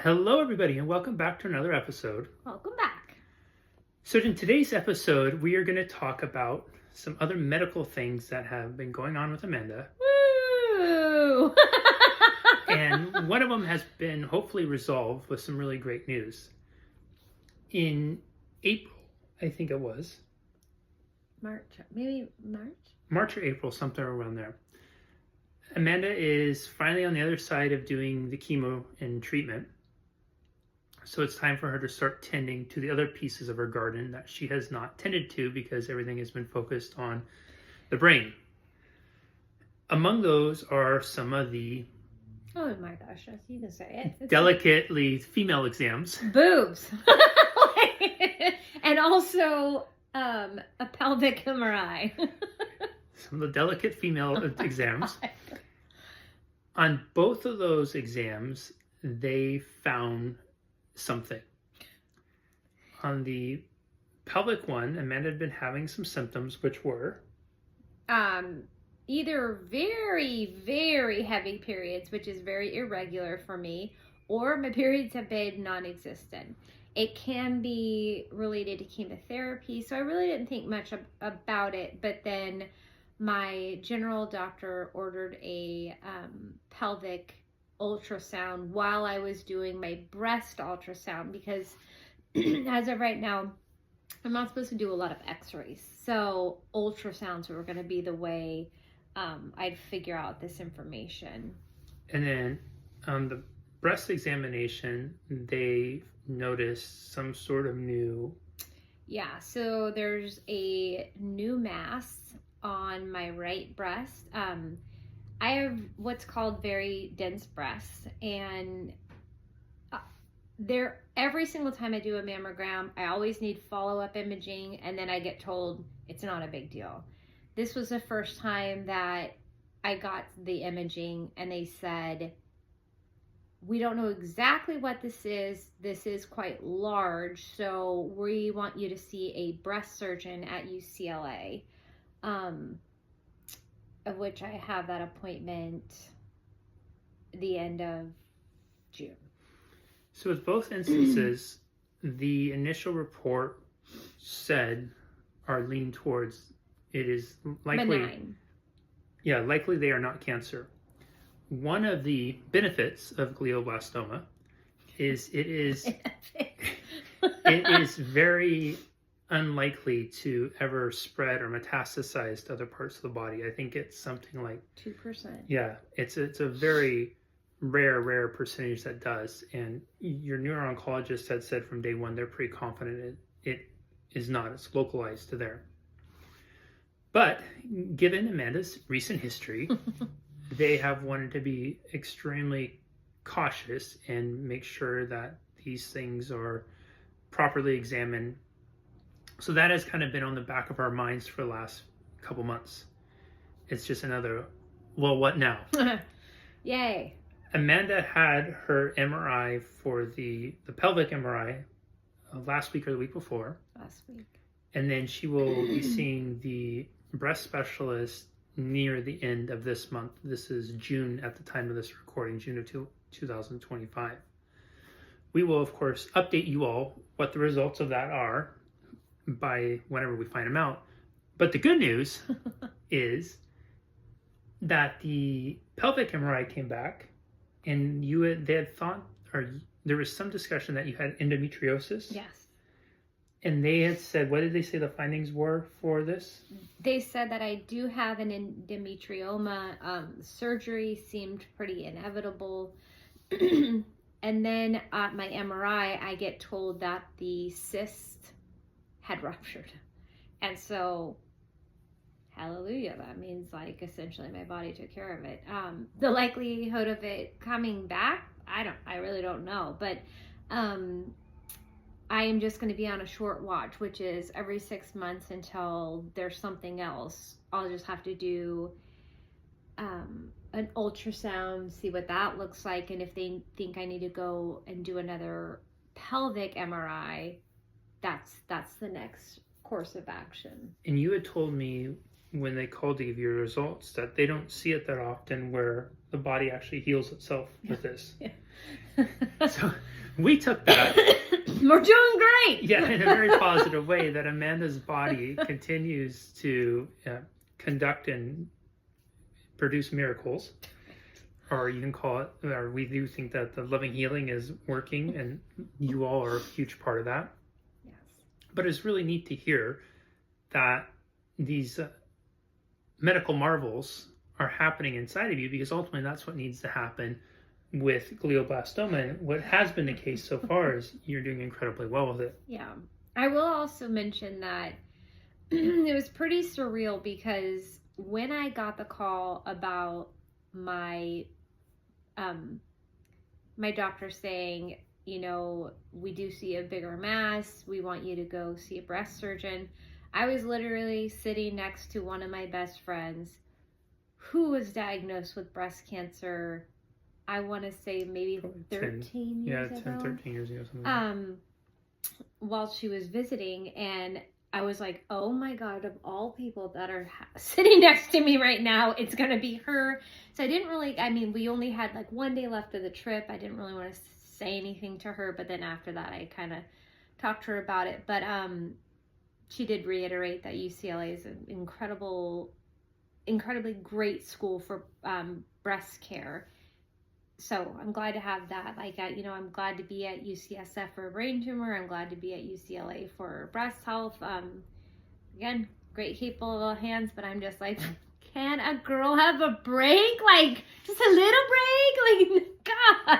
Hello, everybody, and welcome back to another episode. Welcome back. So, in today's episode, we are going to talk about some other medical things that have been going on with Amanda. Woo! And one of them has been hopefully resolved with some really great news. In April, I think it was. March or April, something around there. Amanda is finally on the other side of doing the chemo and treatment. So it's time for her to start tending to the other pieces of her garden that she has not tended to because everything has been focused on the brain. Among those are some of the Oh my gosh, you can say it. delicately female exams. Boobs. And also a pelvic MRI. Some of the delicate female exams. On both of those exams, they found something. On the pelvic one, Amanda had been having some symptoms, which were either very, very heavy periods, which is very irregular for me, or my periods have been non-existent. It can be related to chemotherapy, so I really didn't think much about it, but then my general doctor ordered a pelvic ultrasound while I was doing my breast ultrasound because as of right now, I'm not supposed to do a lot of x-rays. So ultrasounds were going to be the way I'd figure out this information. And then on the breast examination, they noticed some sort of new... Yeah, so there's a new mass on my right breast. I have what's called very dense breasts, and every single time I do a mammogram, I always need follow-up imaging, and then I get told it's not a big deal. This was the first time that I got the imaging, and they said, we don't know exactly what this is. This is quite large, so we want you to see a breast surgeon at UCLA. Of which I have that appointment the end of June. So with both instances, the initial report said, or leaned towards, it is likely... Benign. Yeah, likely they are not cancer. One of the benefits of glioblastoma is it is very unlikely to ever spread or metastasize to other parts of the body. I think it's something like 2%. Yeah, it's a very rare percentage that does. And your neuro-oncologist had said from day one they're pretty confident it is not. It's localized to there. But given Amanda's recent history, they have wanted to be extremely cautious and make sure that these things are properly examined. So that has kind of been on the back of our minds for the last couple months. It's just another, well, what now? Yay. Amanda had her MRI for the pelvic MRI last week or the week before. Last week. And then she will be seeing the breast specialist near the end of this month. This is June at the time of this recording, June of 2025. We will, of course, update you all what the results of that are by whenever we find them out. But the good news is that the pelvic MRI came back and they had thought, or there was some discussion that you had endometriosis. Yes. And they had said, what did they say the findings were for this? They said that I do have an endometrioma. Surgery seemed pretty inevitable. And then at my MRI, I get told that the cyst had ruptured. And so, hallelujah, that means like essentially my body took care of it. The likelihood of it coming back, I really don't know. But I am just going to be on a short watch, which is every 6 months until there's something else. I'll just have to do an ultrasound, see what that looks like, and if they think I need to go and do another pelvic MRI, that's the next course of action. And you had told me when they called to give you results that they don't see it that often where the body actually heals itself with this. Yeah. we took that. We're doing great. Yeah, in a very positive way, that Amanda's body continues to conduct and produce miracles, or you can call it, or we do think that the loving healing is working, and you all are a huge part of that. Yes. But it's really neat to hear that these medical marvels are happening inside of you, because ultimately that's what needs to happen with glioblastoma. And what has been the case so far is you're doing incredibly well with it. Yeah. I will also mention that it was pretty surreal, because when I got the call about my my doctor saying, we do see a bigger mass, we want you to go see a breast surgeon, I was literally sitting next to one of my best friends who was diagnosed with breast cancer, I want to say maybe 13 years ago. 13 years ago. Something. While she was visiting, and I was like, oh my God, of all people that are sitting next to me right now, it's going to be her. So I didn't really, we only had like one day left of the trip. I didn't really want to say anything to her, but then after that, I kind of talked to her about it. But she did reiterate that UCLA is an incredibly great school for breast care. So I'm glad to have that. I'm glad to be at UCSF for a brain tumor. I'm glad to be at UCLA for breast health. Again, great capable hands, but I'm just like, can a girl have a break? Like, just a little break? Like, God.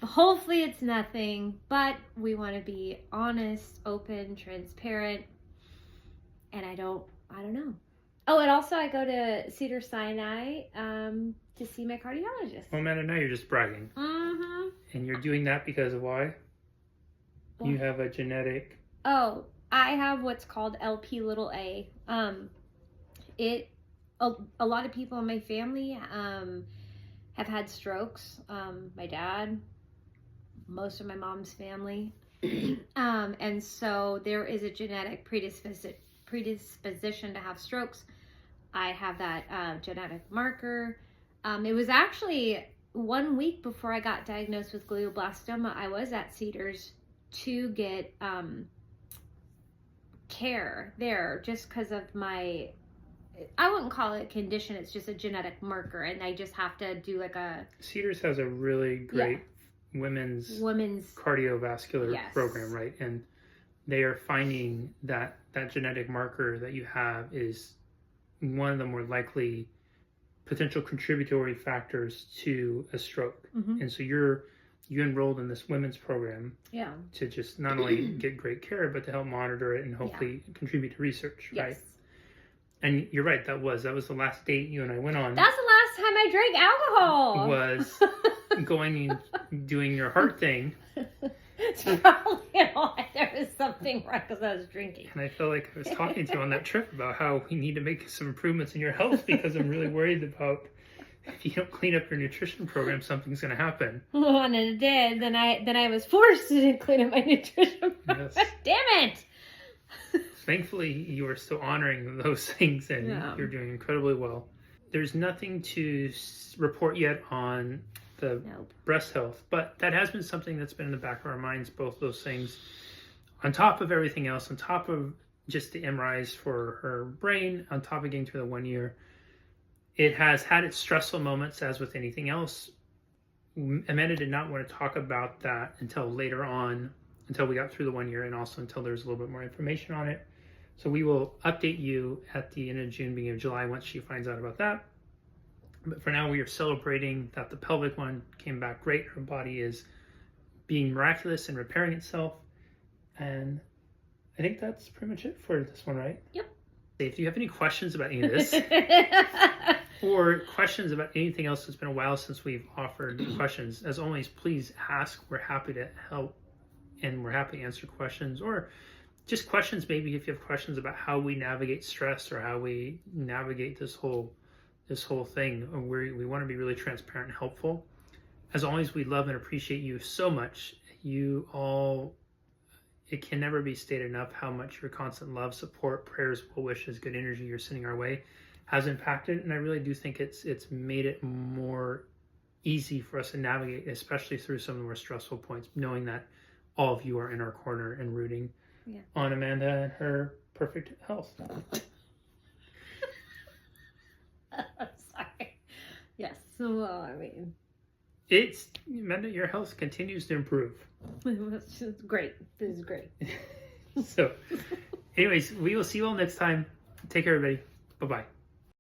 Hopefully it's nothing, but we want to be honest, open, transparent, and I don't know. Oh, and also I go to Cedars-Sinai to see my cardiologist. Well, Amanda, now you're just bragging. Mm-hmm. And you're doing that because of why? Well, you have a genetic... Oh, I have what's called LP(a). A lot of people in my family have had strokes. My dad, most of my mom's family. And so there is a genetic predisposition to have strokes. I have that genetic marker. It was actually 1 week before I got diagnosed with glioblastoma. I was at Cedars to get care there, just because of my, I wouldn't call it a condition, it's just a genetic marker, and I just have to do like a... Cedars has a really great women's cardiovascular program, right? And they are finding that genetic marker that you have is one of the more likely potential contributory factors to a stroke. Mm-hmm. And so you enrolled in this women's program to just not only get great care, but to help monitor it and hopefully contribute to research, right? And you're right, that was the last date you and I went on. That's the last time I drank alcohol. Was going and doing your heart thing. It's probably why there was something wrong, because I was drinking. And I felt like I was talking to you on that trip about how we need to make some improvements in your health, because I'm really worried about if you don't clean up your nutrition program, something's going to happen. Well, and it did. Then I was forced to clean up my nutrition program. Yes. Damn it! Thankfully, you are still honoring those things, and you're doing incredibly well. There's nothing to report yet on the breast health, but that has been something that's been in the back of our minds, both those things, on top of everything else, on top of just the MRIs for her brain, on top of getting through the 1 year. It has had its stressful moments, as with anything else. Amanda did not want to talk about that until later on, until we got through the 1 year, and also until there's a little bit more information on it. So we will update you at the end of June, beginning of July, once she finds out about that. But for now, we are celebrating that the pelvic one came back great. Her body is being miraculous and repairing itself. And I think that's pretty much it for this one, right? Yep. If you have any questions about any of this, or questions about anything else, it's been a while since we've offered questions. As always, please ask. We're happy to help, and we're happy to answer questions, or just questions maybe if you have questions about how we navigate stress or how we navigate this whole thing. We want to be really transparent and helpful. As always, we love and appreciate you so much. You all, it can never be stated enough how much your constant love, support, prayers, well wishes, good energy you're sending our way has impacted. And I really do think it's made it more easy for us to navigate, especially through some of the more stressful points, knowing that all of you are in our corner and rooting on Amanda and her perfect health. Sorry. Yes. Well, I mean, Amanda, your health continues to improve. it's great. This is great. So, anyways, we will see you all next time. Take care, everybody. Bye-bye.